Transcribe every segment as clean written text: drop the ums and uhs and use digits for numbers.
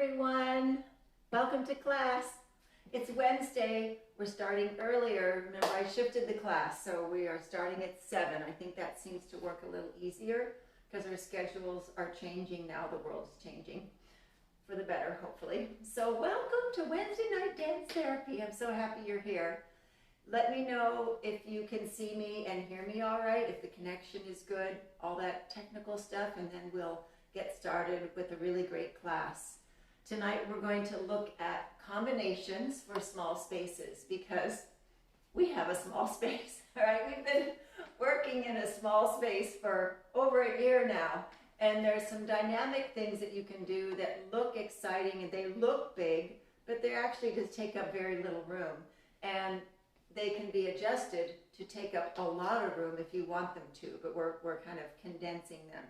everyone. Welcome to class. It's Wednesday. We're starting earlier. Remember, I shifted the class, so we are starting at 7. I think that seems to work a little easier because our schedules are changing now. The world's changing for the better, hopefully. So welcome to Wednesday Night Dance Therapy. I'm so happy you're here. Let me know if you can see me and hear me all right, if the connection is good, all that technical stuff, and then we'll get started with a really great class. Tonight we're going to look at combinations for small spaces because we have a small space, all right? We've been working in a small space for over a year now, and there's some dynamic things that you can do that look exciting and they look big, but they actually just take up very little room. And they can be adjusted to take up a lot of room if you want them to, but we're kind of condensing them.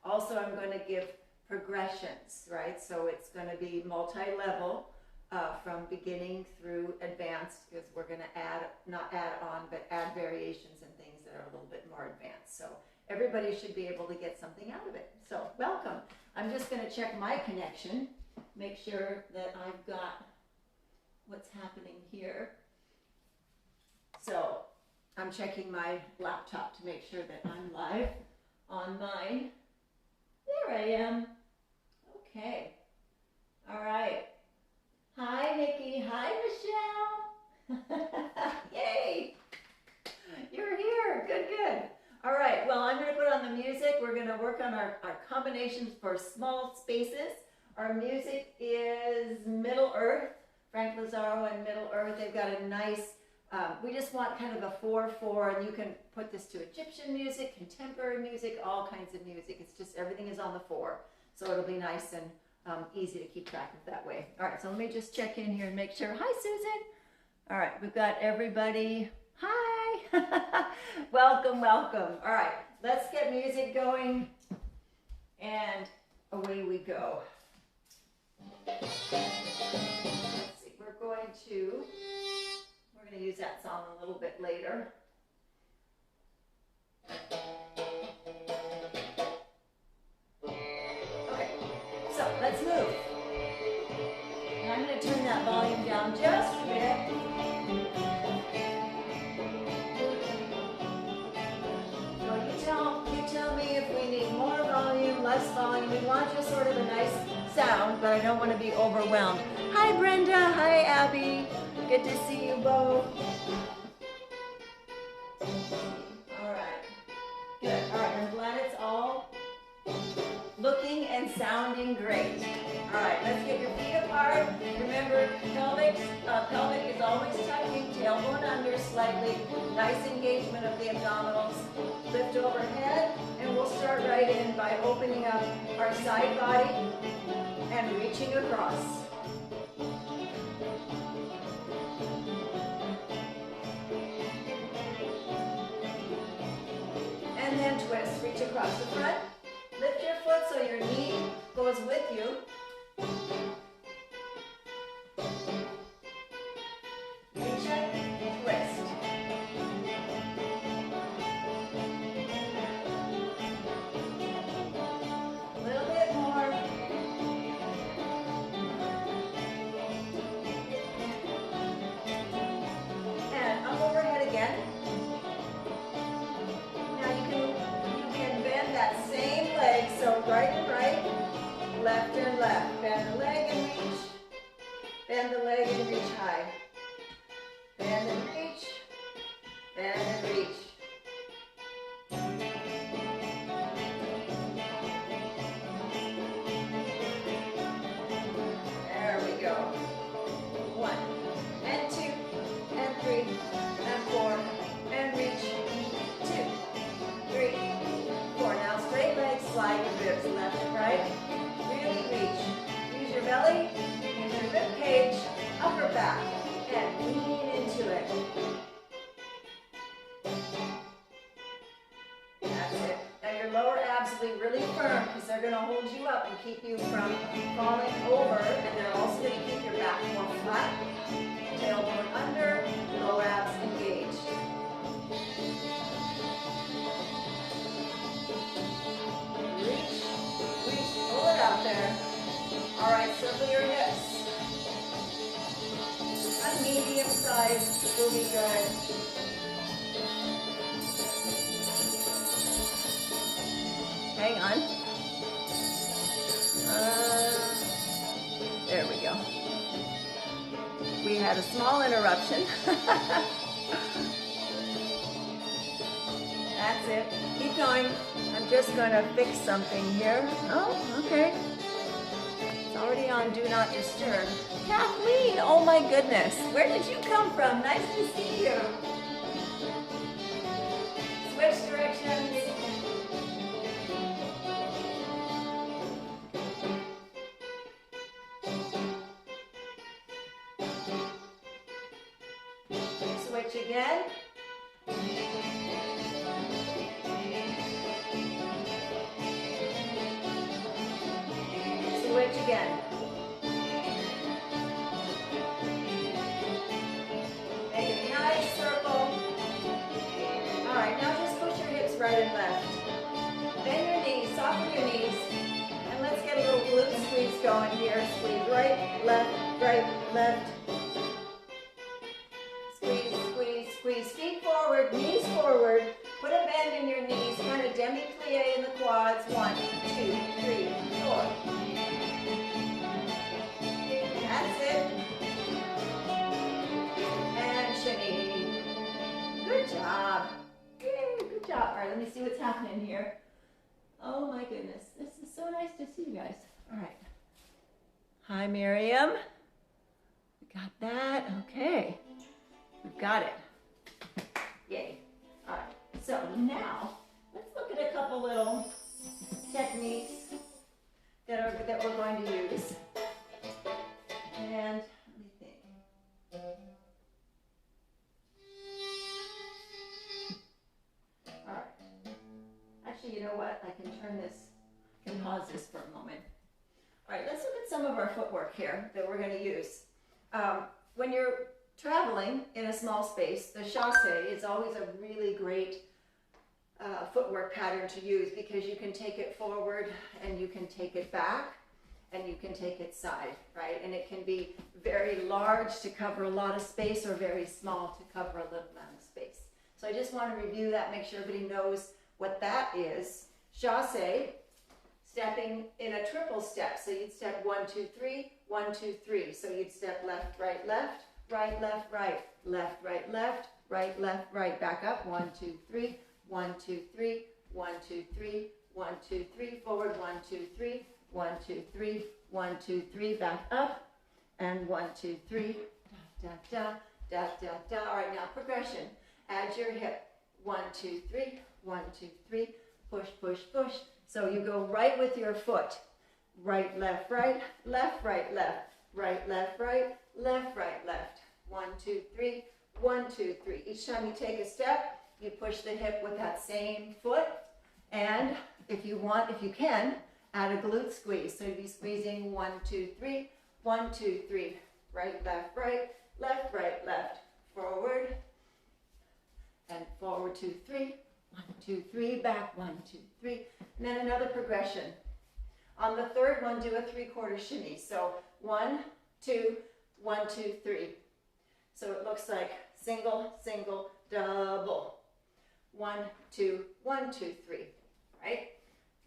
Also, I'm going to give progressions, right? So it's going to be multi-level from beginning through advanced, because we're going to not add on, but add variations and things that are a little bit more advanced. So everybody should be able to get something out of it. So welcome. I'm just going to check my connection, make sure that I've got what's happening here. So I'm checking my laptop to make sure that I'm live on mine. There I am. Okay. All right. Hi, Nikki. Hi, Michelle. Yay. You're here. Good, good. All right. Well, I'm going to put on the music. We're going to work on our combinations for small spaces. Our music is Middle-Earth, Frank Lazaro and Middle-Earth. They've got a nice, we just want kind of a 4/4, and you can put this to Egyptian music, contemporary music, all kinds of music. It's just everything is on the 4, so it'll be nice and easy to keep track of that way. All right, so let me just check in here and make sure. Hi, Susan. All right, we've got everybody. Hi. Welcome, welcome. All right, let's get music going, and away we go. Let's see, we're going to use that song a little bit later. Okay, so let's move. And I'm going to turn that volume down just a bit. So you tell me if we need more volume, less volume. We want just sort of a nice sound, but I don't want to be overwhelmed. Hi, Brenda. Hi, Abby. Good to see you both. All right. Good. All right. I'm glad it's all looking and sounding great. All right. Let's get your feet apart. Remember, pelvic is always touching, tailbone under slightly. Nice engagement of the abdominals. Lift overhead, and we'll start right in by opening up our side body and reaching across. And then twist, reach across the front. Lift your foot so your knee goes with you. Reach it, twist. A little bit more. And up overhead again. So right and right, left and left. Bend the leg and reach. Bend the leg and reach high. Bend and reach. Bend and reach. There we go. 1 and 2 and 3 and 4 and reach. 2, 3, 4. Now straight legs, slide your ribs left and right. Really reach. Use your belly, use your rib cage, upper back, and lean into it. That's it. Now your lower abs will be really firm because they're going to hold you up and keep you from falling over, and they're also going to keep your back more flat. Tailbone under, lower abs engaged. Reach, pull it out there. All right, circle your hips. A medium size will be good. Hang on. There we go. We had a small interruption. That's it. Keep going. I'm just going to fix something here. Oh, okay. It's already on Do Not Disturb. Kathleen, oh my goodness. Where did you come from? Nice to see you. Switch directions. Switch again. Switch again. Make a nice circle. All right, now just push your hips right and left. Bend your knees, soften your knees. And let's get a little glute squeeze going here. Squeeze right, left. Squeeze, squeeze, squeeze. Feet forward, knees forward. Put a bend in your knees, kind of demi-plie in the quads. 1, 2, 3, 4. That's it. And shimmy. Good job. Yay, good job. All right, let me see what's happening here. Oh my goodness, this is so nice to see you guys. All right. Hi, Miriam. We got that. Okay. We've got it. Yay. All right. So now, let's look at a couple little techniques that we're going to use. And let me think. All right. Actually, you know what? I can turn this, I can pause this for a moment. All right, let's look at some of our footwork here that we're going to use. When you're traveling in a small space, the chasse is always a really great footwork pattern to use because you can take it forward and you can take it back and you can take it side, right? And it can be very large to cover a lot of space or very small to cover a little amount of space. So I just want to review that, make sure everybody knows what that is. Chasse, stepping in a triple step. So you'd step 1, 2, 3, 1, 2, 3. So you'd step left, right, left, right, left, right, left, right, left, right, left, right. Back up. 1, 2, 3, 1, 2, 3, 1, 2, 3, 1, 2, 3. Forward. 1, 2, 3, 1, 2, 3, 1, 2, 3. Back up. And 1, 2, 3. Da, da, da, da, da. All right, now progression. Add your hip. 1, 2, 3, 1, 2, 3. Push, push, push. So you go right with your foot. Right, left, right, left, right, left, right, left, right, left, right, left. 1, 2, 3, 1, 2, 3. Each time you take a step, you push the hip with that same foot. And if you want, if you can, add a glute squeeze. So you'd be squeezing 1, 2, 3, 1, 2, 3. Right, left, left. Forward. And forward, 2, 3. 1, 2, 3. Back, 1, 2, 3. And then another progression. On the third one, do a 3/4 shimmy. So 1, 2, 1, 2, 3. So it looks like single, single, double. 1, 2, 1, 2, 3. Right?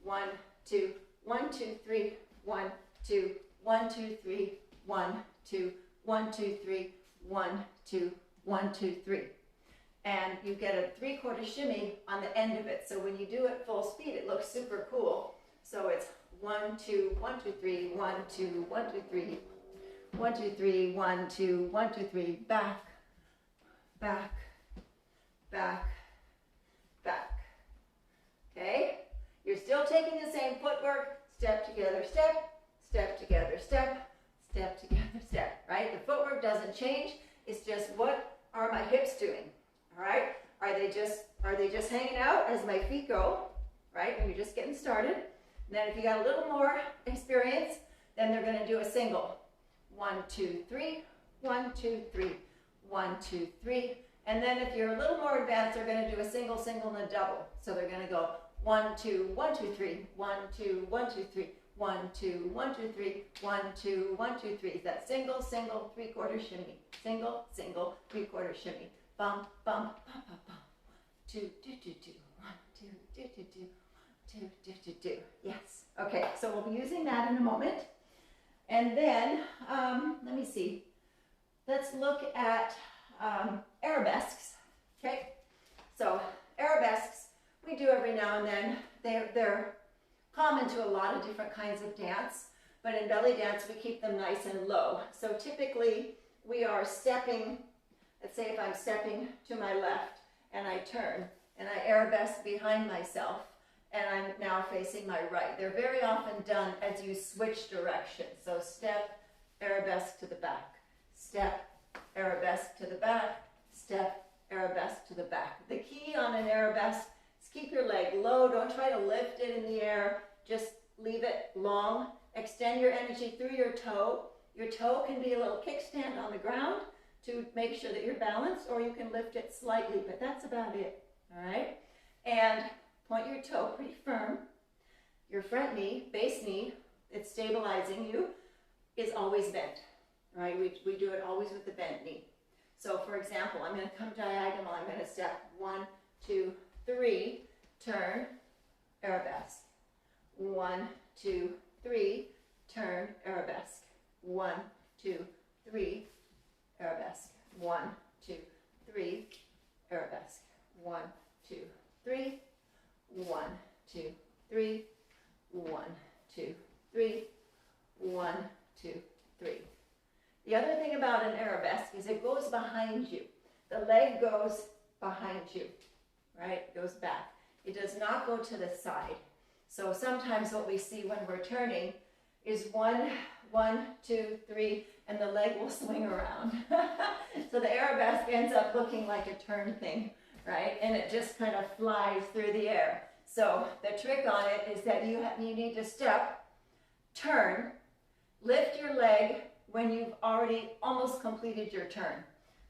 1, 2, 1, 2, 3. 1, 2, 1, 2, 3. 1, 2, 1, 2, 3. 1, 2, 1, 2, 3. And you get a 3/4 shimmy on the end of it. So when you do it full speed, it looks super cool. So it's 1, 2, 1, 2, 3, 1, 2, 1, 2, 3, 1, 2, 3, 1, 2, 1, 2, 3, back, back, back, back. Okay? You're still taking the same footwork, step together, step, step together, step, step together, step, right? The footwork doesn't change. It's just what are my hips doing? All right? Are they just hanging out as my feet go, right? And you're just getting started. And then if you got a little more experience, then they're going to do a single. 1, 2, 3, 1, 2, 3, 1, 2, 3. And then if you're a little more advanced, they're going to do a single, single, and a double. So they're going to go 1, 2, 1, 2, 3, 1, 2, 1, 2, 3, 1, 2, 1, 2, 3, 1, 2, 1, 2, 3. That single, single, three-quarter shimmy. Single, single, three-quarter shimmy. Bum, bum, bum, bum, bum. 2, 2, 2, 2. 1, 2, 2, 2, 2. 2, 2, 2, 2. Yes. Okay, so we'll be using that in a moment. And then, let me see. Let's look at arabesques. Okay, so arabesques we do every now and then. They're common to a lot of different kinds of dance, but in belly dance we keep them nice and low. So typically we are stepping, let's say if I'm stepping to my left and I turn and I arabesque behind myself and I'm now facing my right. They're very often done as you switch directions. So step, arabesque to the back, step, arabesque to the back, step, arabesque to the back. The key on an arabesque is keep your leg low. Don't try to lift it in the air. Just leave it long. Extend your energy through your toe. Your toe can be a little kickstand on the ground to make sure that you're balanced, or you can lift it slightly, but that's about it, all right? And point your toe pretty firm. Your front knee, base knee, it's stabilizing you, is always bent, all right? We do it always with the bent knee. So for example, I'm going to come diagonal. I'm going to step 1, 2, 3, turn, arabesque. 1, 2, 3, turn, arabesque. 1, 2, 3, arabesque. 1, 2, 3, arabesque. 1, 2, 3, 1, 2, 3, 1, 2, 3, 1, 2, 3. The other thing about an arabesque is it goes behind you. The leg goes behind you, right? It goes back. It does not go to the side. So sometimes what we see when we're turning is 1, 2, 3, and the leg will swing around. So the arabesque ends up looking like a turn thing, right? And it just kind of flies through the air. So the trick on it is that you need to step, turn, lift your leg when you've already almost completed your turn.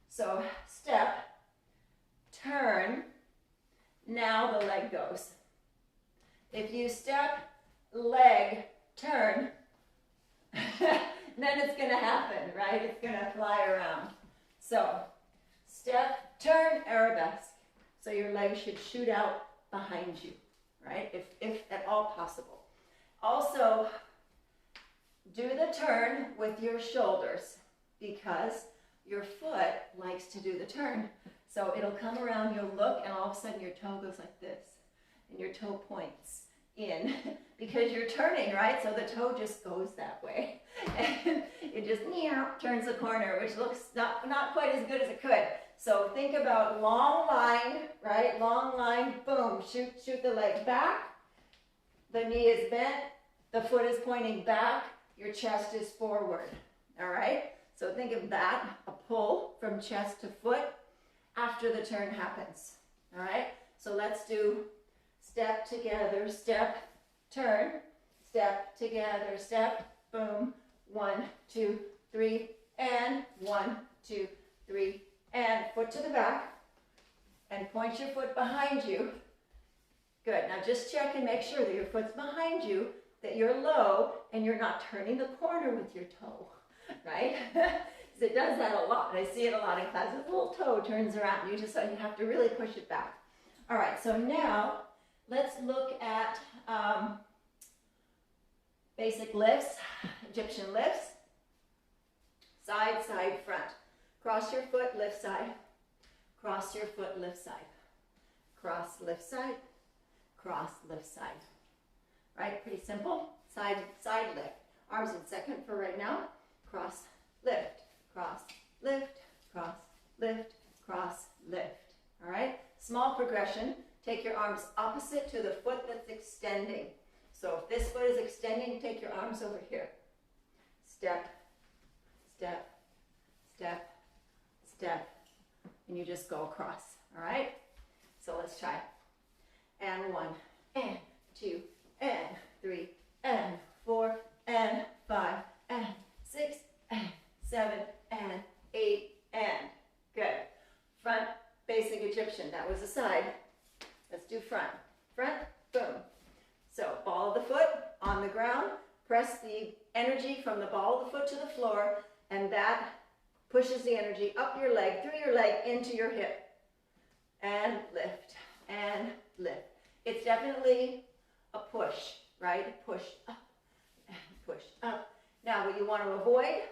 So step, turn, now the leg goes. If you step, leg, turn, then it's going to happen, right? It's going to fly around. So step, turn, arabesque. So your leg should shoot out behind you, right? If at all possible. Also, do the turn with your shoulders because your foot likes to do the turn. So it'll come around, you'll look, and all of a sudden your toe goes like this, and your toe points in because you're turning, right? So the toe just goes that way, and it just turns the corner, which looks not quite as good as it could. So think about long line, right? Long line, boom, shoot the leg back. The knee is bent, the foot is pointing back, your chest is forward, all right? So think of that, a pull from chest to foot after the turn happens, all right? So let's do step together, step, turn, step together, step, boom, 1, 2, 3, and 1, 2, 3, and foot to the back, and point your foot behind you. Good, now just check and make sure that your foot's behind you, that you're low, and you're not turning the corner with your toe, right? Because it does that a lot. I see it a lot in classes. The little toe turns around. You have to really push it back. All right, so now let's look at basic lifts, Egyptian lifts. Side, side, front. Cross your foot, lift side. Cross your foot, lift side. Cross, lift side. Cross, lift side. Right, pretty simple. Side, side lift. Arms in second for right now. Cross, lift, cross, lift, cross, lift, cross, lift. All right, small progression. Take your arms opposite to the foot that's extending. So if this foot is extending, take your arms over here. Step, step, step, step, and you just go across, all right? So let's try. And 1, and 2, and 3, and 4, and 5, and 6, and 7, and 8, and good. Front, basic Egyptian. That was the side. Let's do front. Front, boom. So ball of the foot on the ground, energy from the ball of the foot to the floor, and that pushes the energy up your leg, through your leg, into your hip. And lift, and lift. It's definitely a push, right? Push up, and push up. Now, what you want to avoid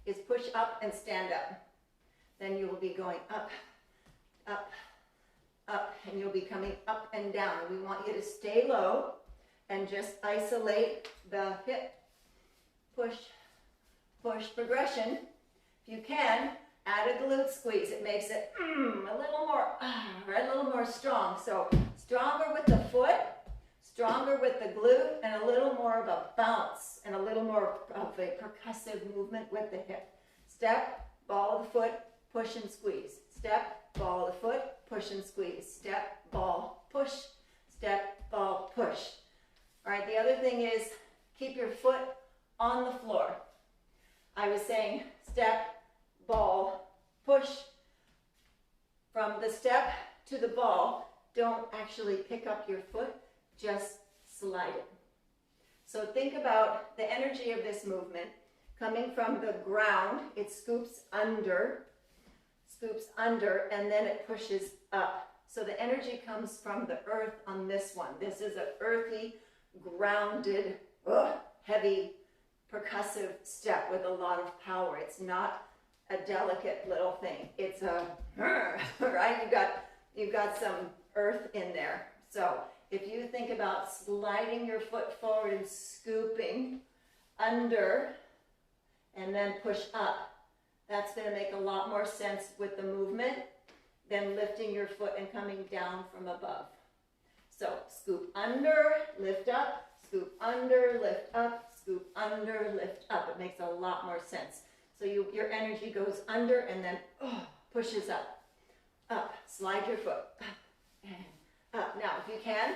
is push up and stand up. Then you will be going up, up, up, and you'll be coming up and down. We want you to stay low and just isolate the hip. Push, push progression. If you can, add a glute squeeze. It makes it a little more strong. So stronger with the foot, stronger with the glute, and a little more of a bounce and a little more of a percussive movement with the hip. Step, ball of the foot, push and squeeze. Step, ball of the foot, push and squeeze. Step, ball, push. Step, ball, push. All right, the other thing is keep your foot on the floor. I was saying step, ball, push. From the step to the ball, don't actually pick up your foot, just slide it. So think about the energy of this movement coming from the ground. It scoops under, and then it pushes up. So the energy comes from the earth on this one. This is an earthy, grounded, heavy, percussive step with a lot of power. It's not a delicate little thing. It's a, right? You've got some earth in there. So if you think about sliding your foot forward and scooping under and then push up, that's going to make a lot more sense with the movement than lifting your foot and coming down from above. So scoop under, lift up, scoop under, lift up, scoop under, lift up. It makes a lot more sense. So your energy goes under and then pushes up, up. Slide your foot, up and up. Now, if you can,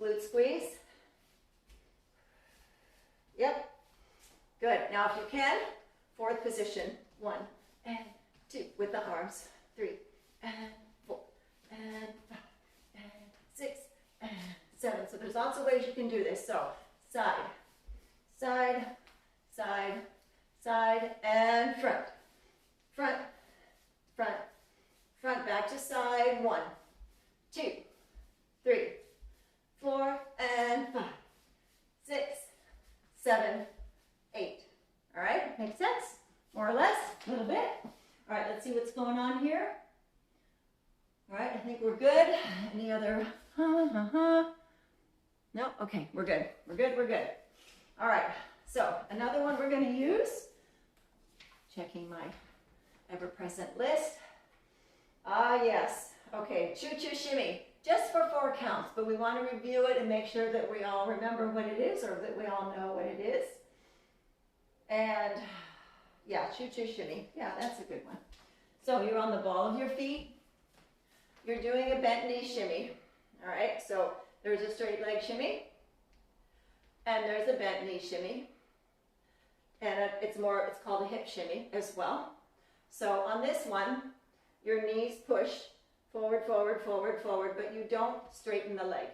glute squeeze. Yep, good. Now, if you can, fourth position. 1 and 2 with the arms. 3 and 4 and 5 and 6 and 7. So there's lots of ways you can do this. So side, side, side, side, and front. Front, front, front, back to side. 1, 2, 3, 4, and 5, 6, 7, 8. All right, makes sense? More or less, a little bit. All right, let's see what's going on here. All right, I think we're good. Any other? No? Okay, we're good. We're good, we're good. All right, so another one we're going to use. Checking my ever-present list. Ah, yes. Okay, choo-choo shimmy. Just for 4 counts, but we want to review it and make sure that we all remember what it is or that we all know what it is. And yeah, choo-choo shimmy. Yeah, that's a good one. So you're on the ball of your feet. You're doing a bent knee shimmy. All right, so there's a straight leg shimmy, and there's a bent knee shimmy, and it's called a hip shimmy as well. So on this one, your knees push forward, forward, forward, forward, but you don't straighten the leg.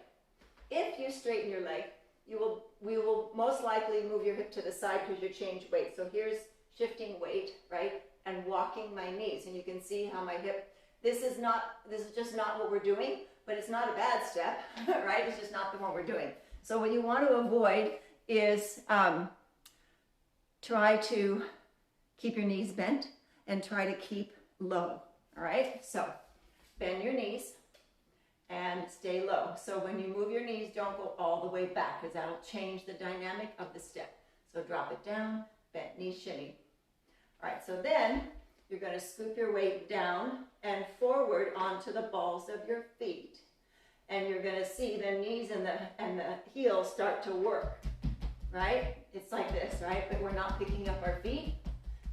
If you straighten your leg, we will most likely move your hip to the side because you change weight. So here's shifting weight, right, and walking my knees, and you can see how my hip. This is just not what we're doing, but it's not a bad step, right? It's just not the one we're doing. So what you want to avoid is try to keep your knees bent and try to keep low, all right? So bend your knees and stay low. So when you move your knees, don't go all the way back because that'll change the dynamic of the step. So drop it down, bent knee shimmy. All right, so then you're going to scoop your weight down and forward onto the balls of your feet. And you're going to see the knees and the heels start to work, right? It's like this, right? But we're not picking up our feet.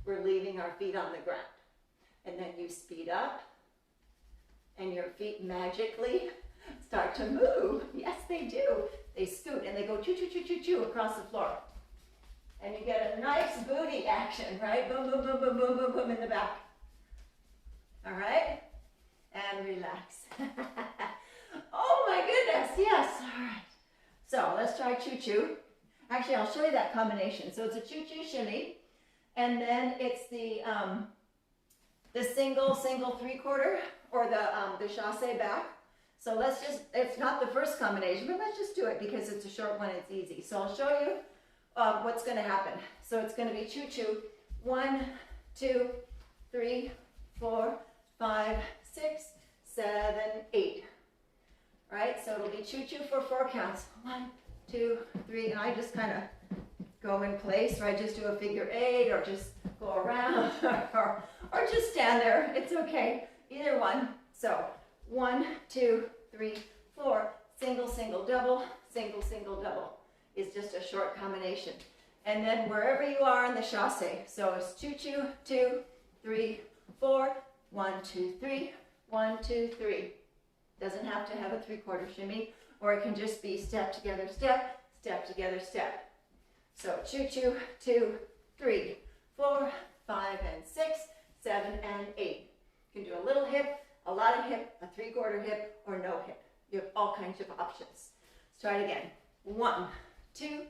We're leaving our feet on the ground. And then you speed up, and your feet magically start to move. Yes, they do. They scoot, and they go choo-choo-choo-choo-choo across the floor. And you get a nice booty action, right? Boom, boom, boom, boom, boom, boom, boom in the back. All right? And relax. Oh my goodness, yes. All right. So let's try choo-choo. Actually, I'll show you that combination. So it's a choo-choo shimmy, and then it's the single 3/4 or the chasse back. So let's just, it's not the first combination, but let's just do it because it's a short one, it's easy. So I'll show you what's going to happen. So it's going to be choo-choo. 1, 2, 3, 4, 5, 6, 7, 8. All right, so it'll be choo-choo for 4 counts. 1, 2, 3, and I just kind of go in place, or I just do a figure 8, or just go around, or just stand there. It's okay, either one. So 1, 2, 3, 4, single, single, double, single, single, double is just a short combination. And then wherever you are in the chasse, so it's choo-choo, 2, 3, 4, 1, 2, 3, 1, 2, 3. Doesn't have to have a 3/4 shimmy, or it can just be step together, step, step together, step. So choo-choo, 2, 3, 4, 5, and 6, 7, and 8. You can do a little hip, a lot of hip, a 3/4 hip, or no hip. You have all kinds of options. Let's try it again. 1, 2,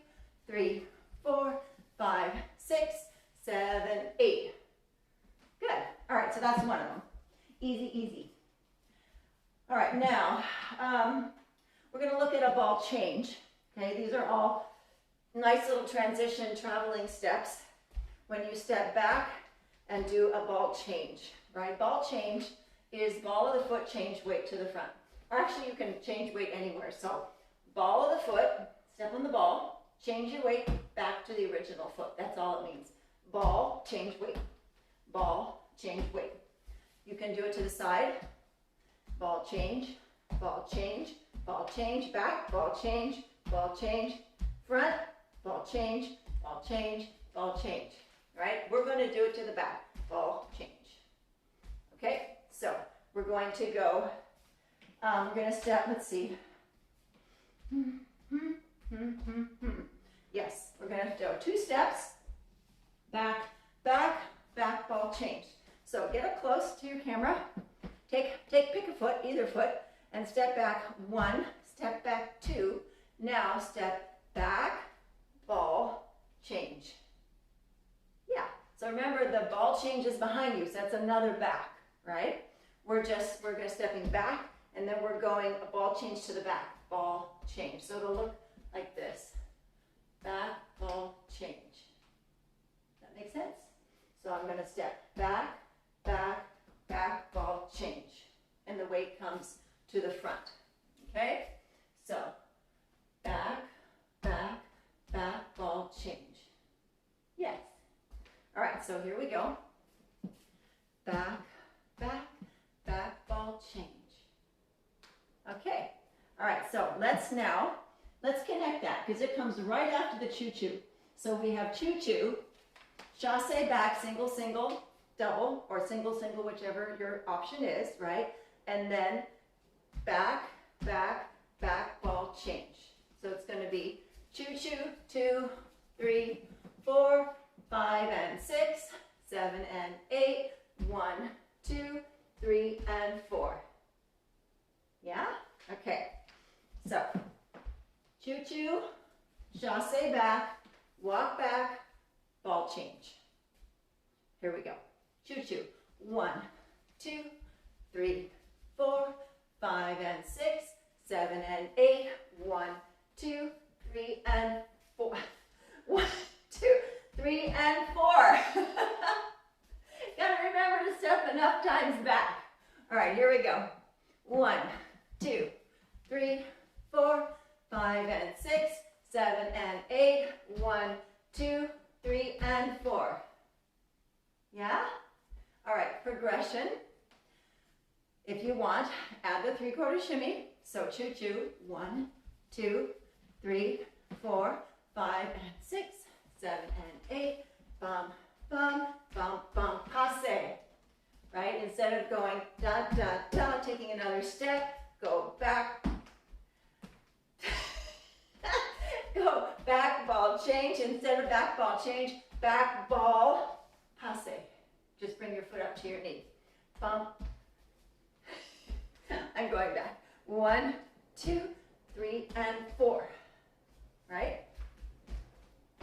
3, 4, 5, 6, 7, 8. Good. All right, so that's one of them. Easy, easy. All right, now we're going to look at a ball change. Okay, these are all nice little transition traveling steps when you step back and do a ball change, right? Ball change is ball of the foot, change weight to the front. Or actually, you can change weight anywhere. So ball of the foot, step on the ball, change your weight back to the original foot. That's all it means. Ball, change weight. Ball, change weight. You can do it to the side. Ball change, ball change, ball change, back, ball change, front, ball change, ball change, ball change. Right? We're going to do it to the back. Ball change. Okay? So we're going to go, we're going to step, let's see. Yes, we're going to do 2 steps. Back, back, back, ball change. So get up close to your camera. Pick a foot, either foot, and step back 1, step back 2. Now step back, ball, change. Yeah, so remember the ball change is behind you, so that's another back, right? We're stepping back, and then we're going a ball change to the back, ball change. So it'll look like this. Back, ball, change. That make sense? So I'm going to step back, back, back, ball, change. And the weight comes to the front. Okay? So, back, back, back, ball, change. Yes. All right, so here we go. Back, back, back, ball, change. Okay. All right, so let's connect that because it comes right after the choo-choo. So we have choo-choo, chasse back, single, single, double, or single, single, whichever your option is, right? And then back, back, back, ball, change. So it's going to be choo-choo, 2, 3, 4, 5, and 6, 7, and 8, 1, 2, 3, and 4. Yeah? Okay. So, choo-choo, chasse back, walk back, ball change. Here we go. Choo-choo. 1, 2, 3, 4, 5, and 6, 7, and 8. 1, 2, 3, and 4. 1, 2, 3, and 4. Gotta remember to step enough times back. All right, here we go. 1, 2, 3, 4, 5, and 6, 7, and 8. 1, 2, 3, and 4. Yeah? All right, progression. If you want, add the 3/4 shimmy. So choo-choo, 1, 2, 3, 4, 5, and 6, 7, and 8. Bum, bum, bum, bum, passe. Right? Instead of going da, da, da, taking another step, go back. Go back, ball, change. Instead of back, ball, change, back, ball, passe. Just bring your foot up to your knee. Bump. I'm going back. 1, 2, 3, and 4. Right?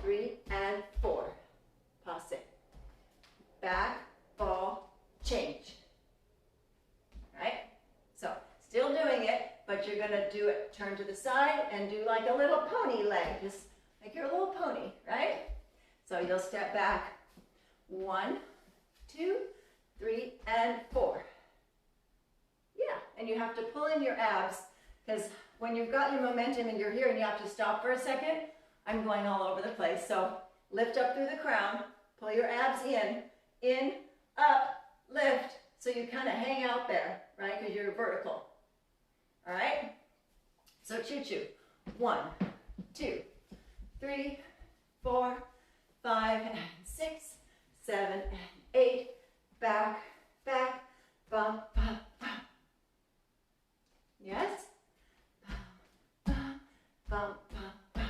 3, and 4. Passe. Back, ball, change. Right? So, still doing it, but you're going to do it, turn to the side and do like a little pony leg, just like your little pony, right? So you'll step back 1, 2, 3, and 4. Yeah, and you have to pull in your abs, because when you've got your momentum and you're here and you have to stop for a second, I'm going all over the place. So lift up through the crown, pull your abs in, up, lift, so you kind of hang out there, right, because you're vertical. All right? So choo-choo. 1, 2, 3, 4, 5, and 6, 7, and 8. Back, back, bump, bump, bump. Yes? Bump, bump, bump, bump, bump.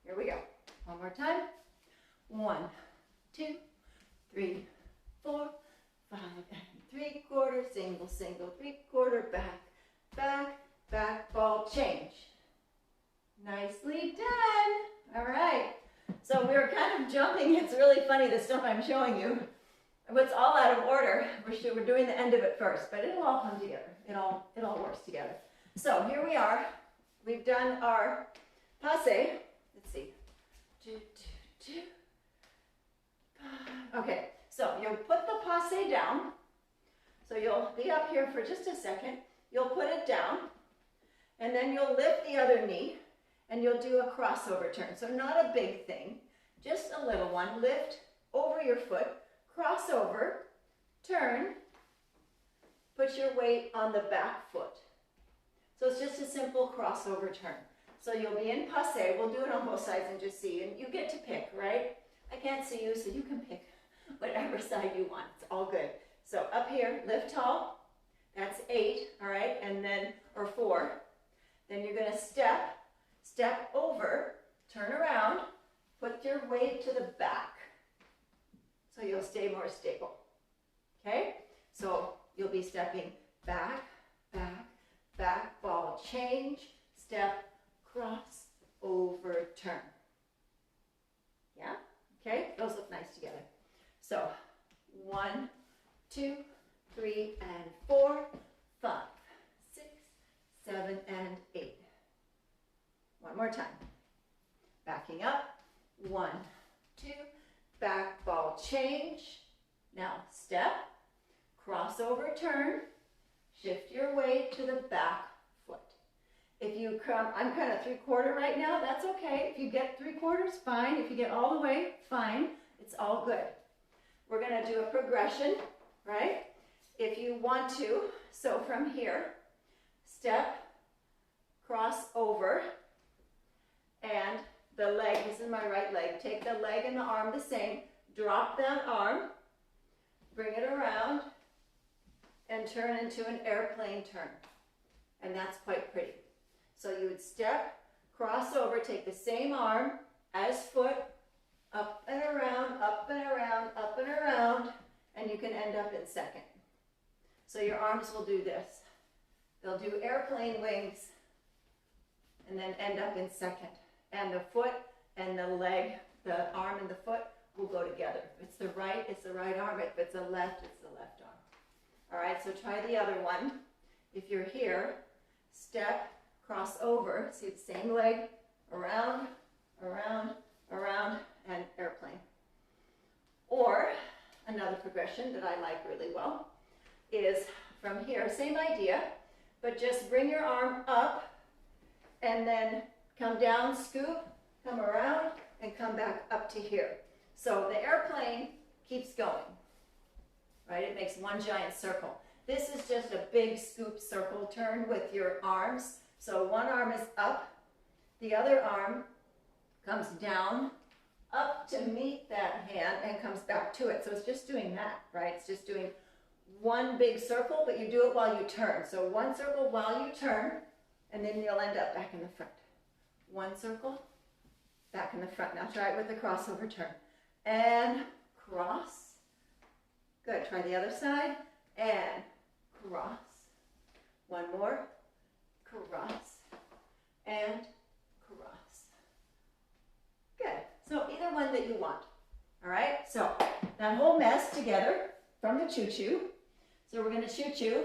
Here we go. One more time. 1, 2, 3, 4, 5, and 3/4, single, single, 3/4, back, back, back, ball, change. Nicely done. All right. So we were kind of jumping. It's really funny, the stuff I'm showing you. It's all out of order. We're doing the end of it first, but it'll all come together. It all works together. So here we are. We've done our passe. Let's see. 2, 2, 2. Okay. So you'll put the passe down. So you'll be up here for just a second. You'll put it down, and then you'll lift the other knee, and you'll do a crossover turn. So not a big thing, just a little one. Lift over your foot, crossover, turn, put your weight on the back foot. So it's just a simple crossover turn. So you'll be in passe. We'll do it on both sides and just see. And you get to pick, right? I can't see you, so you can pick whatever side you want. It's all good. So up here, lift tall. That's 8, all right? And then, or 4. Then you're going to step over, turn around, put your weight to the back. So you'll stay more stable. Okay? So you'll be stepping back, back, back, ball, change, step, cross, over, turn. Yeah? Okay? Those look nice together. So 1, 2, 3, and 4, 5, 6, 7, and 8. One more time. Backing up. 1, 2, back, ball, change. Now step, crossover, turn, shift your weight to the back foot. If you come, I'm kind of 3/4 right now, that's okay. If you get 3/4, fine. If you get all the way, fine. It's all good. We're going to do a progression, right? If you want to, so from here, step, cross over, and the leg, this is my right leg, take the leg and the arm the same, drop that arm, bring it around, and turn into an airplane turn. And that's quite pretty. So you would step, cross over, take the same arm as foot, up and around, up and around, up and around, and you can end up in second. So your arms will do this. They'll do airplane wings and then end up in second. And the foot and the leg, the arm and the foot will go together. If it's the right arm. If it's the left arm. All right, so try the other one. If you're here, step, cross over, see the same leg, around, around, around, and airplane. Or another progression that I like really well is from here, same idea, but just bring your arm up and then come down, scoop, come around, and come back up to here. So the airplane keeps going, right? It makes one giant circle. This is just a big scoop circle turn with your arms. So one arm is up, the other arm comes down, up to meet that hand and comes back to it. So it's just doing that, right? It's just doing one big circle, but you do it while you turn. So one circle while you turn, and then you'll end up back in the front. One circle, back in the front. Now try it with the crossover turn. And cross. Good, try the other side. And cross. One more. Cross. And cross. Good. So either one that you want. All right. So that whole mess together from the choo-choo. So we're going to choo-choo.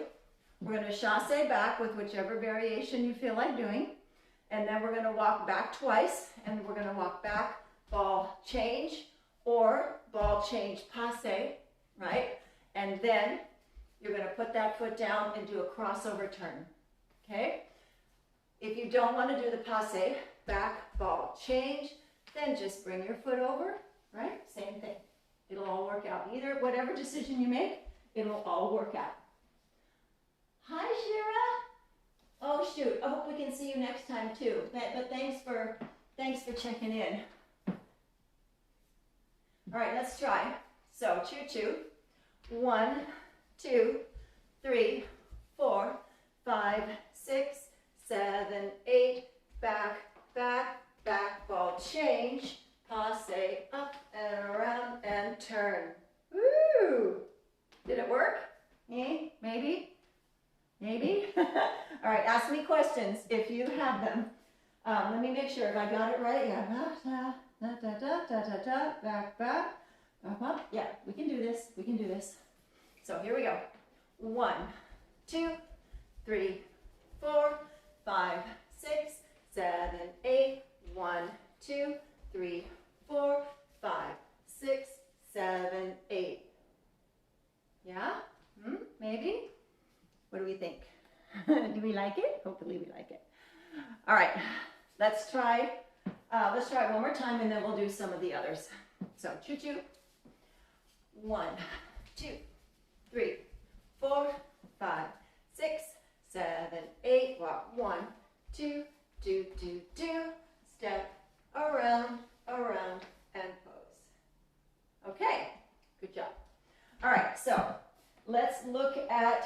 We're going to chasse back with whichever variation you feel like doing. And then we're going to walk back twice. And we're going to walk back, ball change, or ball change passe, right? And then you're going to put that foot down and do a crossover turn, okay? If you don't want to do the passe, back, ball change, then just bring your foot over, right? Same thing. It'll all work out. Either, whatever decision you make, it'll all work out. Hi, Shira. Oh, shoot. I hope we can see you next time, too. But thanks for checking in. All right, let's try. So, choo-choo. 1, 2, 3, 4, 5, 6, 7, 8. Back, back, back, ball change. Passe, up and around and turn. Woo! Did it work? Maybe? Maybe? All right, ask me questions if you have them. Let me make sure if I got it right. Yeah. Back, back. Yeah, we can do this. We can do this. So here we go. 1, 2, 3, 4, 5, 6, 7, 8. 1, 2, 3, 4, 5, 6, 7, 8. Yeah? Maybe? What do we think? Do we like it? Hopefully we like it. All right, let's try it one more time and then we'll do some of the others. So choo-choo. 1, 2, 3, 4, 5, 6, 7, 8. Walk. 1, 2, do. Step around, and pose. Okay, good job. All right, so let's look at,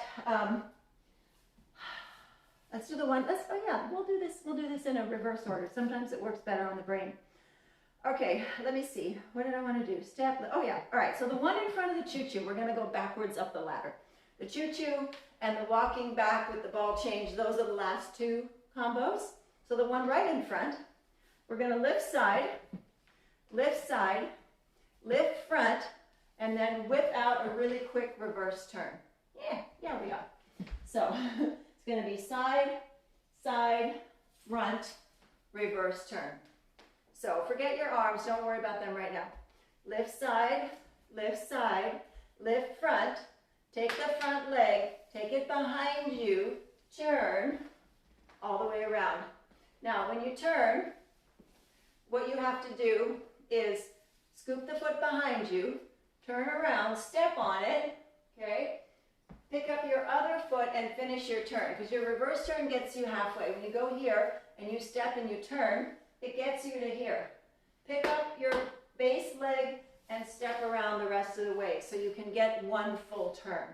let's do the one, we'll do this in a reverse order. Sometimes it works better on the brain. Okay, let me see. What did I want to do? All right, so the one in front of the choo-choo, we're going to go backwards up the ladder. The choo-choo and the walking back with the ball change, those are the last two combos. So the one right in front, we're going to lift side, lift front, and then whip out a really quick reverse turn. Yeah, we are. So it's going to be side, front, reverse turn. So forget your arms, don't worry about them right now. Lift side, lift front, take the front leg, take it behind you, turn all the way around. Now when you turn, what you have to do is scoop the foot behind you, turn around, step on it, okay? Pick up your other foot and finish your turn, because your reverse turn gets you halfway. When you go here and you step and you turn, it gets you to here. Pick up your base leg and step around the rest of the way so you can get one full turn.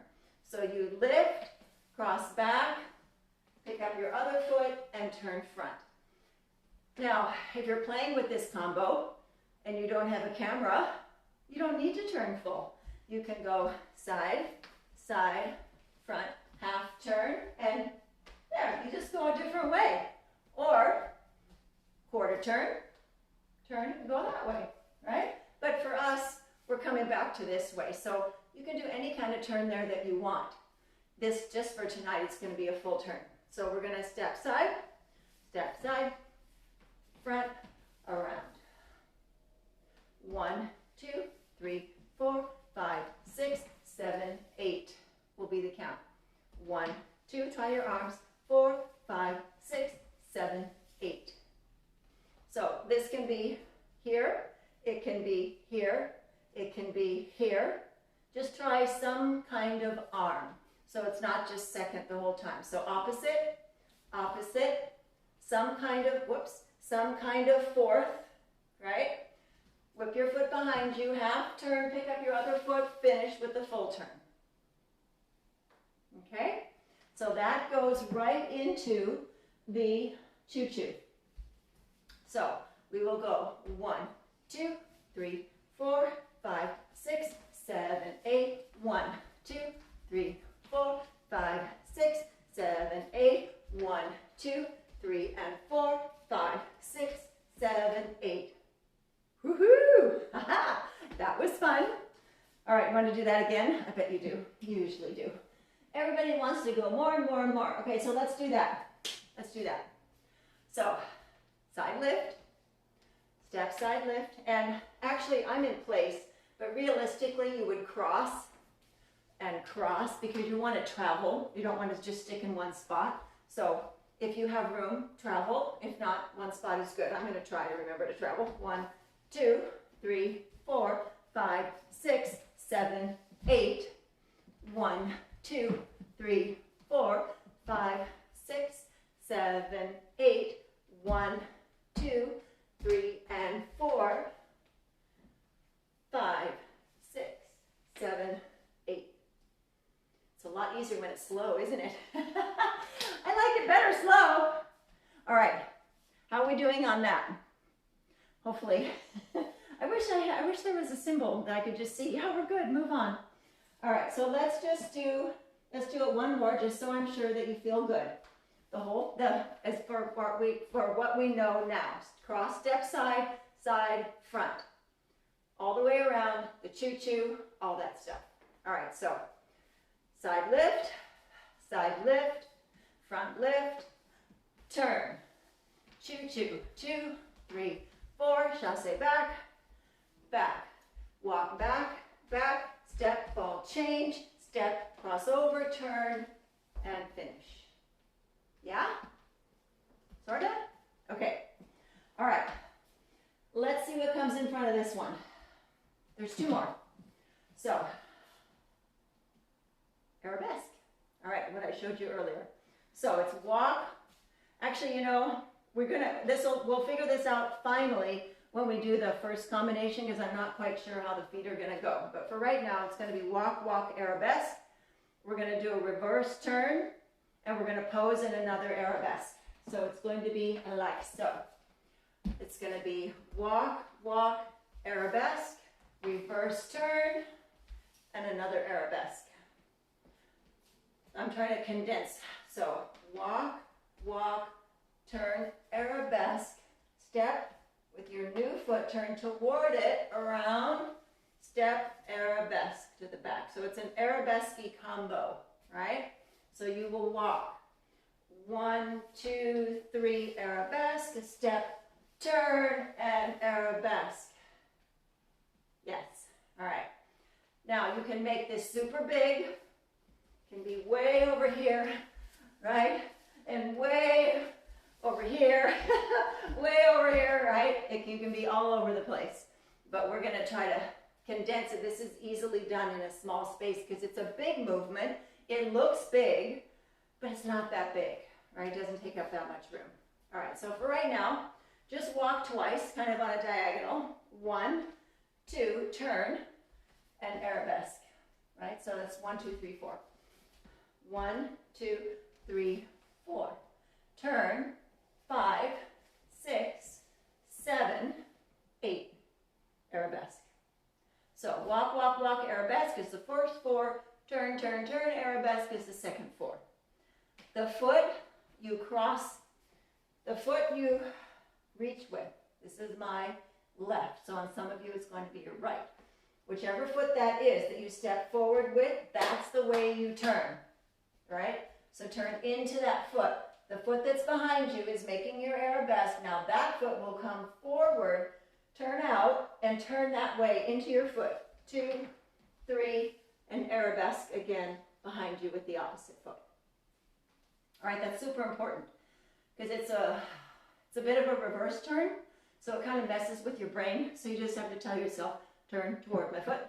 So you lift, cross back, pick up your other foot, and turn front. Now, if you're playing with this combo and you don't have a camera, you don't need to turn full. You can go side, front, half turn, and there, you just go a different way. Or quarter turn, and go that way, right? But for us, we're coming back to this way. So you can do any kind of turn there that you want. This, just for tonight, it's going to be a full turn. So we're going to step side, front, around. 1, 2, 3, 4, 5, 6, 7, 8 will be the count. 1, 2, try your arms. 4, 5, 6, 7, 8. So this can be here, it can be here, it can be here. Just try some kind of arm. So it's not just second the whole time. So opposite, some kind of fourth, right? Whip your foot behind you, half turn, pick up your other foot, finish with the full turn. Okay? So that goes right into the choo-choo. So we will go 1, 2, 3, 4, 5, 6, 7, 8. 1, 2, 3, 4, 5, 6, 7, 8. 1, 2, 3, and 4, 5, 6, 7, 8. All right, you want to do that again? I bet you do. You usually do. Everybody wants to go more and more and more. Okay, so let's do that. Let's do that. So, side lift, step, side lift, and actually I'm in place, but realistically you would cross and cross because you want to travel. You don't want to just stick in one spot. So if you have room, travel. If not, one spot is good. I'm going to try to remember to travel. 1, 2, 3, 4, 5, 6, 7, 8. 1, 2, 3, 4, 5, 6, 7, 8. 1, 2, 3, and 4. 5, 6, 7, 8. It's a lot easier when it's slow, isn't it? I like it better slow. All right, how are we doing on that? Hopefully. I wish there was a symbol that I could just see. Yeah, we're good, move on. All right, so let's do it one more just so I'm sure that you feel good. As for what we know now. Cross, step, side, side, front. All the way around, the choo-choo, all that stuff. All right, so side lift, front lift, turn, choo-choo, 2, 3, 4, chasse back, back, walk back, back, step, ball change, step, cross over, turn, and finish. Yeah? Sorta? Okay. All right. Let's see what comes in front of this one. There's 2 more. So, arabesque. All right, what I showed you earlier. So it's walk. Actually, you know, we'll figure this out finally when we do the first combination because I'm not quite sure how the feet are going to go. But for right now, it's going to be walk, walk, arabesque. We're going to do a reverse turn, and we're going to pose in another arabesque. So it's going to be like so. It's going to be walk, walk, arabesque, reverse turn, and another arabesque. I'm trying to condense. So walk, walk, turn, arabesque, step with your new foot, turn toward it, around, step, arabesque to the back. So it's an arabesque combo, right? So you will walk 1, 2, 3, arabesque, step, turn, and arabesque. Yes, all right. Now you can make this super big, can be way over here, right? And way over here, way over here, right? You can be all over the place. But we're gonna try to condense it. This is easily done in a small space because it's a big movement. It looks big, but it's not that big, right? It doesn't take up that much room. All right, so for right now, just walk twice, kind of on a diagonal. 1, 2, turn, and arabesque, right? So that's 1, 2, 3, 4. 1, 2, 3, 4. Turn, 5, 6, 7, 8. Arabesque. So walk, walk, walk, arabesque is the first 4. Turn, turn, turn, arabesque is the second 4. The foot you cross, the foot you reach with. This is my left. So on some of you, it's going to be your right. Whichever foot that is that you step forward with, that's the way you turn, right? So turn into that foot. The foot that's behind you is making your arabesque. Now that foot will come forward, turn out, and turn that way into your foot. 2, 3, and arabesque again behind you with the opposite foot. All right, that's super important because it's a bit of a reverse turn, so it kind of messes with your brain. So you just have to tell yourself, turn toward my foot,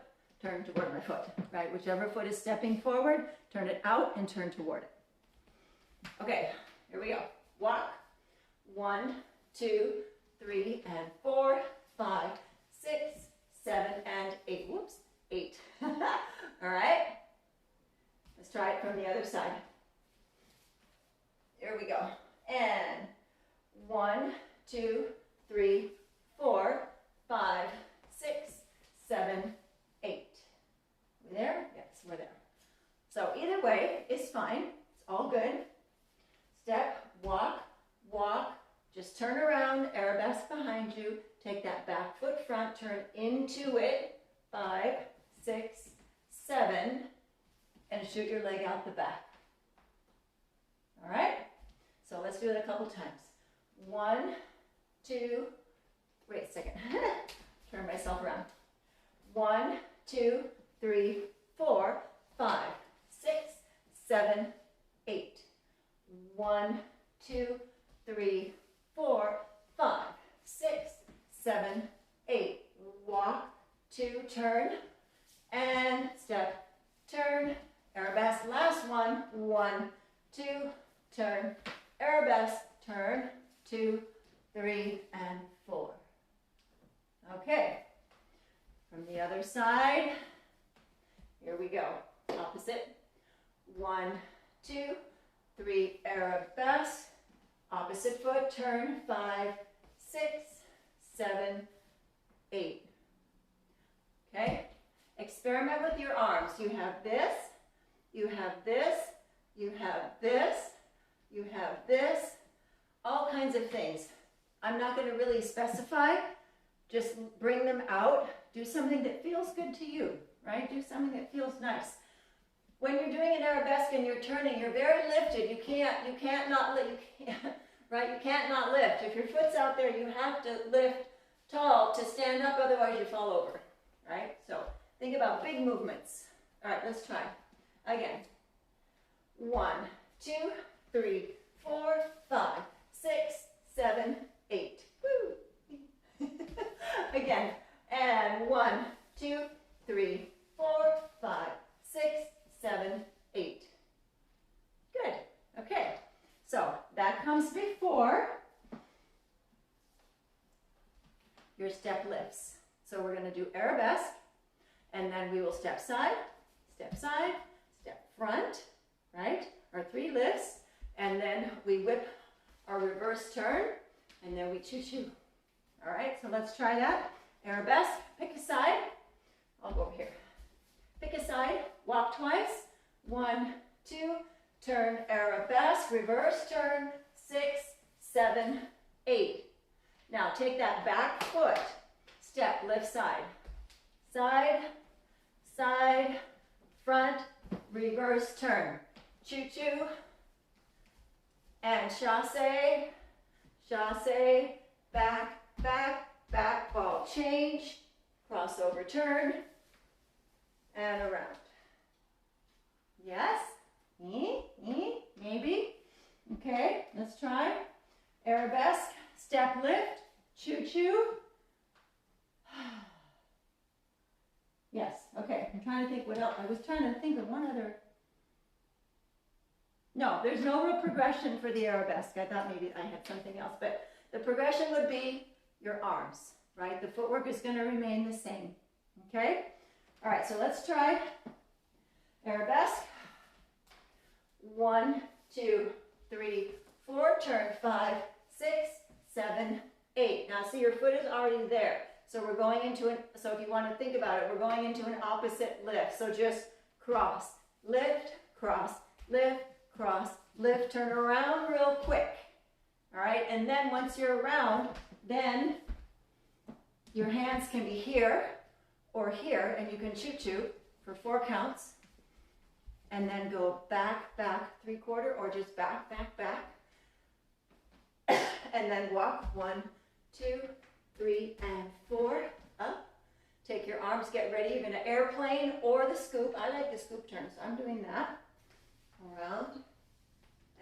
turn toward my foot, right? Whichever foot is stepping forward, turn it out and turn toward it. Okay, here we go. Walk. 1, 2, 3, and 4, 5, 6, 7, and 8. Whoops, 8. All right. Let's try it from the other side. Here we go. And 1, 2, 3, 4, 5, 6, 7, 8. We there? Yes, we're there. So either way is fine. It's all good. Step, walk, walk. Just turn around, arabesque behind you. Take that back foot front, turn into it. 5, 6, 6, 7, and shoot your leg out the back. All right? So let's do it a couple times. 1, 2, wait a second. Turn myself around. 1, 2, 3, 4, 5, 6, 7, 8. 1, 2, 3, 4, 5, 6, 7, 8. Walk, 2, turn, and step, turn, arabesque. Last one. 1, 2, turn, arabesque, turn, 2, 3, and 4. Okay. From the other side, here we go. Opposite. 1, 2, 3, arabesque. Opposite foot, turn, 5, 6, 7, 8. Okay? Experiment with your arms. You have this, you have this, you have this, you have this, all kinds of things. I'm not going to really specify. Just bring them out. Do something that feels good to you, right? Do something that feels nice. When you're doing an arabesque and you're turning, you're very lifted. You can't not lift, right? You can't not lift. If your foot's out there, you have to lift tall to stand up, otherwise you fall over, right? So think about big movements. All right, let's try. Again. 1, 2, 3, 4, 5, 6, 7, 8. Woo! Again. And 1, 2, 3, 4, 5, 6, 7, 8. Good. Okay. So that comes before your step lifts. So we're going to do arabesque, and then we will step side, step front, right? Our 3 lifts, and then we whip our reverse turn, and then we choo-choo. All right, so let's try that. Arabesque, pick a side. I'll go over here. Pick a side, walk twice. 1, 2, turn, arabesque, reverse turn, 6, 7, 8. Now take that back foot, step, lift side. Side, side, front, reverse turn. Choo-choo, and chasse, chasse, back, back, back, ball change, crossover turn, and around. Yes? Maybe? Okay, let's try. Arabesque, step lift, choo-choo. Yes, okay, I'm trying to think what else. I was trying to think of one other. No, there's no real progression for the arabesque. I thought maybe I had something else, but the progression would be your arms, right? The footwork is going to remain the same, okay? All right, so let's try arabesque. 1, 2, 3, 4, turn, 5, 6, 7, 8. Now see, your foot is already there. So we're going into so if you want to think about it, we're going into an opposite lift. So just cross, lift, cross, lift, cross, lift, turn around real quick. All right, and then once you're around, then your hands can be here or here, and you can choo-choo for 4 counts, and then go back, back, 3/4, or just back, back, back, and then walk 1, 2, 3, and 4, up. Take your arms, get ready. You're going to airplane or the scoop. I like the scoop turn, so I'm doing that. Around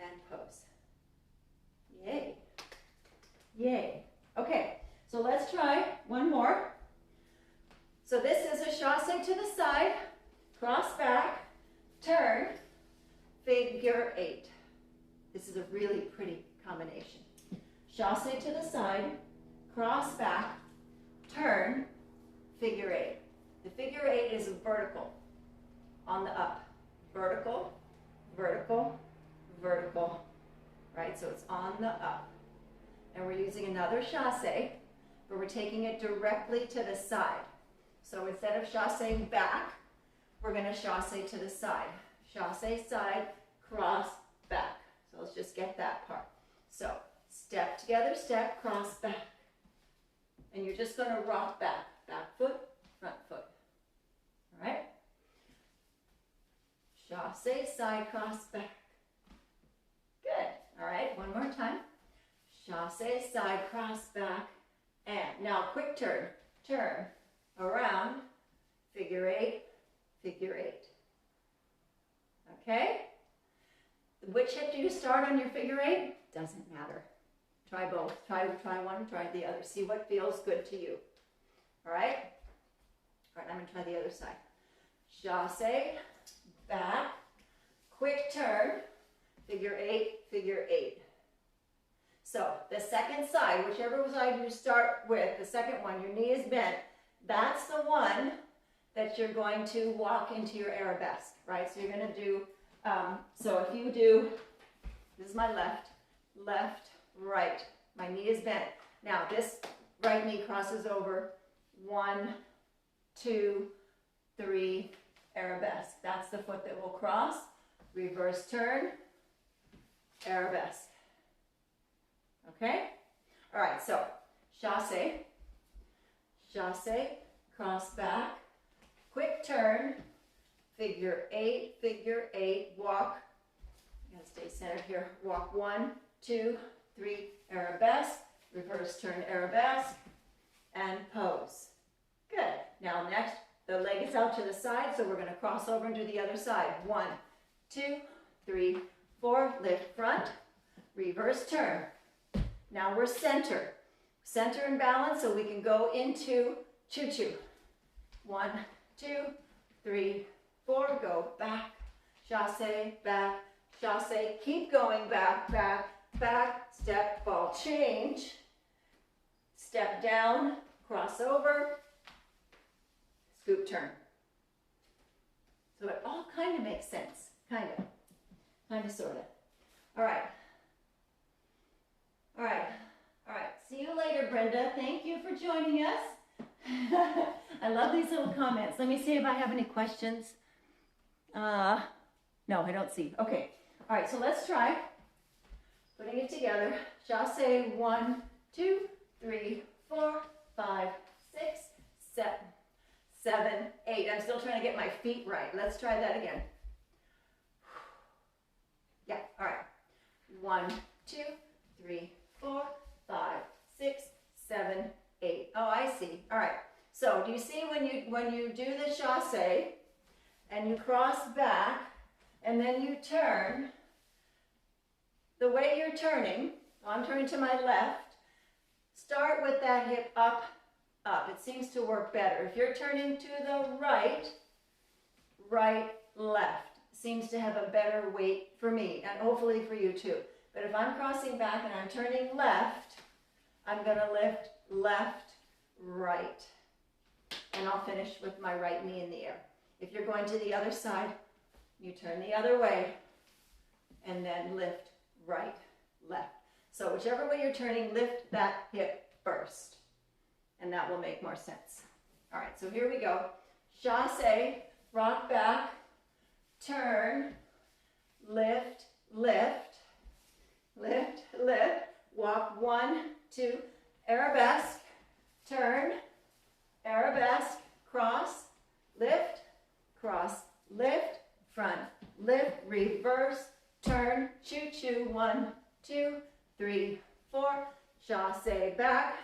and pose. Yay. Yay. Okay, so let's try one more. So this is a chasse to the side, cross back, turn, figure 8. This is a really pretty combination. Chasse to the side, cross back, turn, figure 8. The figure 8 is vertical on the up. Vertical, vertical, vertical, right? So it's on the up. And we're using another chasse, but we're taking it directly to the side. So instead of chassing back, we're going to chasse to the side. Chasse side, cross back. So let's just get that part. So step together, step, cross back. And you're just going to rock back. Back foot, front foot. All right? chasse, side cross back. Good. All right, one more time. Chasse, side cross back. And now quick turn. Turn around, figure eight, figure eight. Okay? Which hip do you start on your figure eight? Doesn't matter. Try both. Try one, try the other. See what feels good to you. All right? All right, I'm going to try the other side. Chasse, back, quick turn, figure eight, figure eight. So the second side, whichever side you start with, the second one, your knee is bent, that's the one that you're going to walk into your arabesque, right? So you're going to do, so if you do, this is my left, left, right. My knee is bent. Now this right knee crosses over, 1, 2, 3, arabesque. That's the foot that will cross. Reverse turn, arabesque. Okay? All right, so chasse, chasse, cross back, quick turn, figure eight, walk. You gotta stay centered here. Walk 1, 2, 3, arabesque, reverse turn, arabesque, and pose. Good. Now next, the leg is out to the side, so we're going to cross over and do the other side. 1, 2, 3, 4, lift front, reverse turn. Now we're center. Center and balance so we can go into choo-choo. 1, 2, 3, 4, go back, chasse, back, chasse, keep going back, back, back, step, ball change, step down, cross over, scoop turn. So it all kind of makes sense, kind of, sort of. All right. All right. All right. See you later, Brenda. Thank you for joining us. I love these little comments. Let me see if I have any questions. No, I don't see. Okay. All right. So let's try putting it together. Chasse, 1, 2, 3, 4, 5, 6, 7, 8. I'm still trying to get my feet right. Let's try that again. Yeah. All right. 1, 2, 3, 4, 5, 6, 7, 8. Oh, I see. All right. So do you see when you do the chasse and you cross back and then you turn, the way you're turning, I'm turning to my left, start with that hip up, up. It seems to work better. If you're turning to the right, right, left. Seems to have a better weight for me and hopefully for you too. But if I'm crossing back and I'm turning left, I'm going to lift left, right. And I'll finish with my right knee in the air. If you're going to the other side, you turn the other way and then lift right, left. So whichever way you're turning, lift that hip first. And that will make more sense. All right, so here we go. Chasse, rock back, turn, lift, lift, lift, lift, walk 1, 2, arabesque, turn, arabesque, cross, lift, front, lift, reverse, turn, choo-choo, 1, 2, 3, 4, chasse back,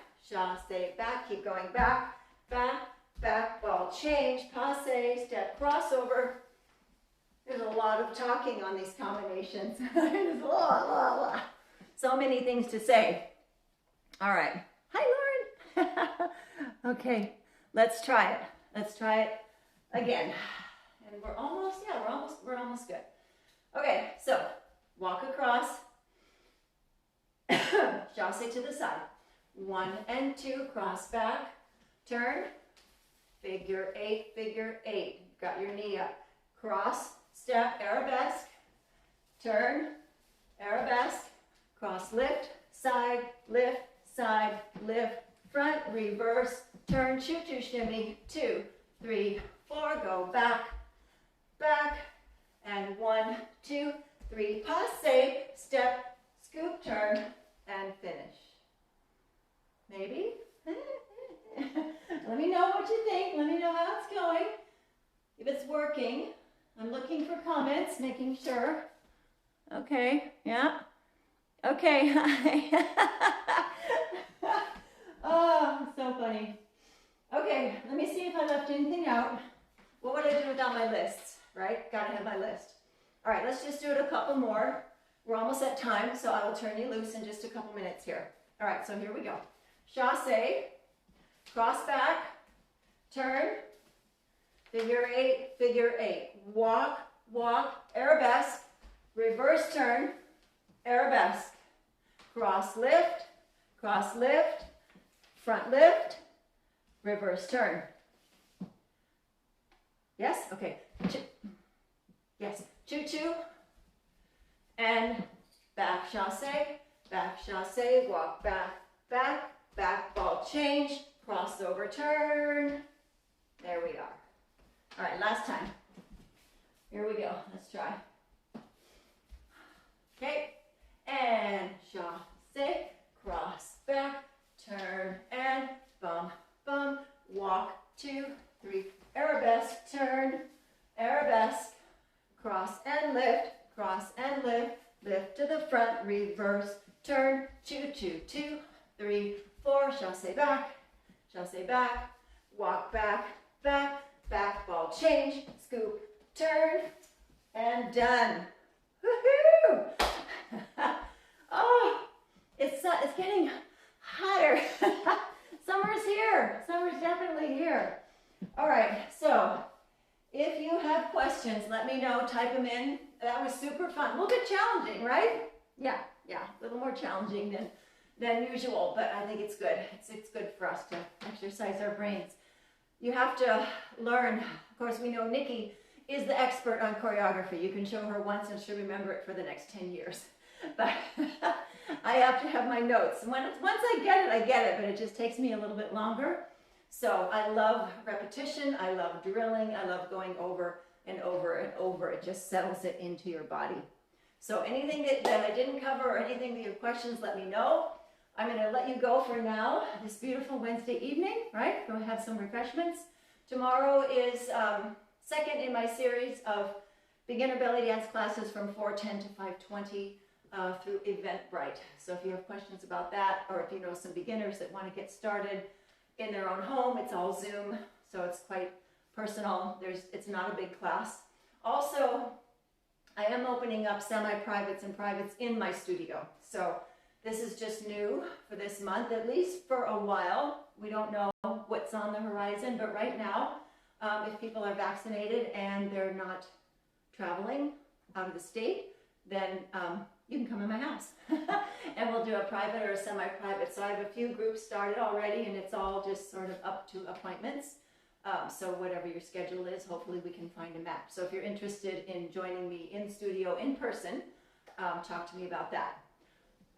keep going back, back, back, ball change, passe, step, crossover. There's a lot of talking on these combinations. There's so many things to say. All right. Hi, Lauren. Okay, let's try it. Let's try it again. And we're almost good. Okay, so walk across. Chasse to the side. 1 and 2, cross back, turn, figure eight. Got your knee up. Cross, step, arabesque, turn, arabesque, cross, lift, side, lift, front, reverse, turn, choo-choo shimmy, 2, 3, 4, go back, back, and 1, 2, 3, passe, step, scoop, turn, and finish. Maybe? Let me know what you think. Let me know how it's going. If it's working, I'm looking for comments, making sure. Okay, yeah. Okay. Oh, so funny. Okay, let me see if I left anything out. What would I do without my lists, right? Gotta have my list. All right, let's just do it a couple more. We're almost at time, so I will turn you loose in just a couple minutes here. All right, so here we go. Chasse, cross back, turn, figure eight. Walk, walk, arabesque, reverse turn, arabesque. Cross lift, front lift, reverse turn. Yes? Okay. Yes. Choo-choo. And back chasse, walk back, back ball change, crossover turn. There we are. All right, last time. Here we go. Let's try. Okay. And chasse, cross back, turn, and bum, bum, walk, 2, 3, arabesque, turn, arabesque, cross and lift, lift to the front, reverse, turn, 2, 2, 2, 3, 4, chasse back, walk back, back ball change, scoop, turn, and done. Woohoo! Oh, it's getting hotter. Summer's here. Summer's definitely here. All right, so if you have questions, let me know. Type them in. That was super fun. A little bit challenging, right? Yeah, a little more challenging than usual, but I think it's good. It's good for us to exercise our brains. You have to learn. Of course, we know Nikki is the expert on choreography. You can show her once and she'll remember it for the next 10 years. But I have to have my notes. Once I get it, but it just takes me a little bit longer. So I love repetition, I love drilling, I love going over and over and over. It just settles it into your body. So anything that I didn't cover or anything that you have questions, let me know. I'm going to let you go for now, this beautiful Wednesday evening, right? Go have some refreshments. Tomorrow is second in my series of beginner belly dance classes from 4:10 to 5:20 through Eventbrite. So if you have questions about that, or if you know some beginners that want to get started in their own home, it's all Zoom, so it's quite personal. It's not a big class. Also, I am opening up semi-privates and privates in my studio. So this is just new for this month, at least for a while. We don't know what's on the horizon, but right now, if people are vaccinated and they're not traveling out of the state, then you can come in my house and we'll do a private or a semi-private. So I have a few groups started already and it's all just sort of up to appointments. So whatever your schedule is, hopefully we can find a match. So if you're interested in joining me in studio in person, talk to me about that.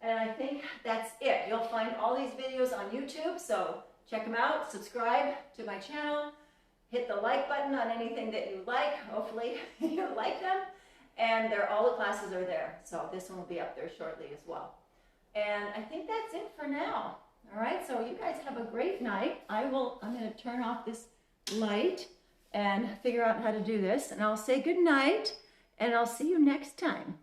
And I think that's it. You'll find all these videos on YouTube, so check them out, subscribe to my channel, hit the like button on anything that you like. Hopefully you like them. And all the classes are there. So this one will be up there shortly as well. And I think that's it for now. All right, so you guys have a great night. I'm going to turn off this light and figure out how to do this. And I'll say good night, and I'll see you next time.